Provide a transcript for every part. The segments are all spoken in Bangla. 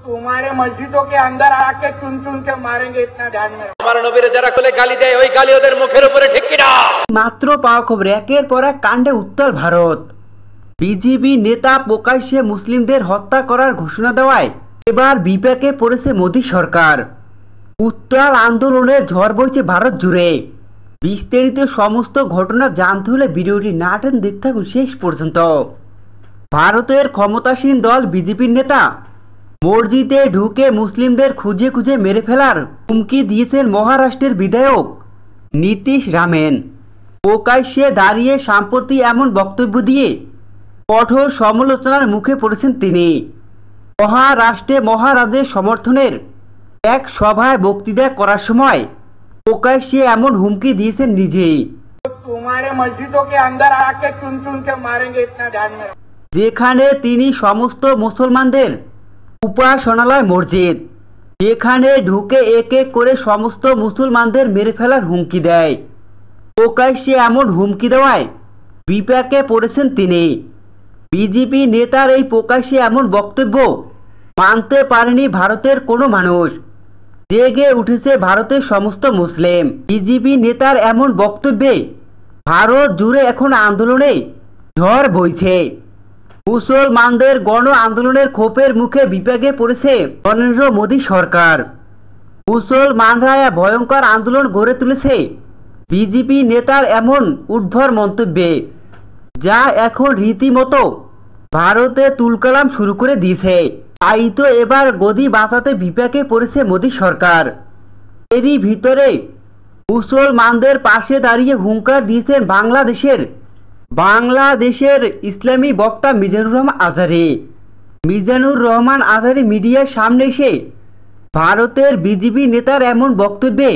तुम्हारे मस्जिदों के अंदर आके चुन चुन के मारेंगे, इतना ध्यान में रखो। আমার নবীর যারা কোলে গালি দেয় ওই গালি ওদের মুখের উপরে ঠিক কিনা? মাত্র পাওয়া খবর, একের পর এক কাণ্ডে উত্তাল ভারত। বিজেপি নেতা প্রকাশ্যে মুসলিমদের হত্যা করার ঘোষণা দেওয়ায় এবার বিপাকে পড়েছে মোদী সরকার। উত্তাল আন্দোলনের ঝড় বইছে ভারত জুড়ে। বিস্তারিত সমস্ত ঘটনা জানতে হলে ভিডিওটি না টেনে দেখতে থাকুন শেষ পর্যন্ত। ভারতের ক্ষমতাসীন দল বিজেপির নেতা মসজিদে ঢুকে মুসলিমদের খুঁজে খুঁজে মেরে ফেলার হুমকি দিয়েছেন মহারাষ্ট্রের বিধায়ক নীতিশ রামেন। প্রকাশ্যে দাঁড়িয়ে সম্প্রতি এমন বক্তব্য দিয়ে কঠোর সমালোচনার মুখে পড়েছেন তিনি। মহারাষ্ট্রে মহারাজের সমর্থনের এক সভায় বক্তৃতা করার সময় প্রকাশ্যে এমন হুমকি দিয়েছেন নিজেই। तुम्हारे मस्जिदों के अंदर आके चुन चुन के मारेंगे, इतना ध्यान में रखो। যেখানে তিনি সমস্ত মুসলমানদের উপাসনালয় মসজিদ, যেখানে ঢুকে এক এক করে সমস্ত মুসলমানদের মেরে ফেলার হুমকি দেয়। প্রকাশ্যে এমন হুমকি দেওয়ায় বিপাকে পড়েছেন তিনি। বিজেপি নেতার এই প্রকাশ্যে এমন বক্তব্য মানতে পারেনি ভারতের কোনো মানুষ। জেগে উঠেছে ভারতের সমস্ত মুসলিম। বিজেপি নেতার এমন বক্তব্যে ভারত জুড়ে এখন আন্দোলনে ঝড় বইছে। মুসলমানদের গণ আন্দোলনের ক্ষোভের মুখে বিপাকে পড়েছে নরেন্দ্র মোদী সরকার। মুসলমানরা ভয়ঙ্কর আন্দোলন গড়ে তুলেছে বিজেপি নেতার এমন উদ্ভট মন্তব্যে, যা এখন রীতিমতো ভারতে তুলকালাম শুরু করে দিয়েছে। তাই তো এবার গদি বাঁচাতে বিপাকে পড়েছে মোদী সরকার। এরই ভিতরে মুসলমানদের পাশে দাঁড়িয়ে হুঙ্কার দিয়েছেন বাংলাদেশের ইসলামী বক্তা মিজানুর রহমান আজহারি মিডিয়ার সামনে এসে ভারতের বিজেপি নেতার এমন বক্তব্যে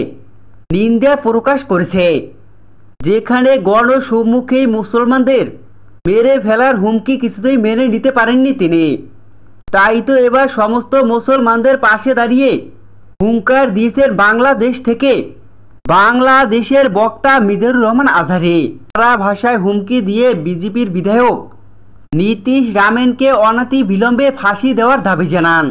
নিন্দা প্রকাশ করেছে, যেখানে গণসম্মুখেই মুসলমানদের মেরে ফেলার হুমকি কিছুতেই মেনে নিতে পারেননি তিনি। তাই তো এবার সমস্ত মুসলমানদের পাশে দাঁড়িয়ে হুঙ্কার দিয়েছেন বাংলাদেশের বক্তা মিজানুর রহমান আজহারি। তারা ভাষায় হুমকি দিয়ে বিজেপির বিধায়ক নীতিশ রামেনকে অনতি বিলম্বে ফাঁসি দেওয়ার দাবি জানান।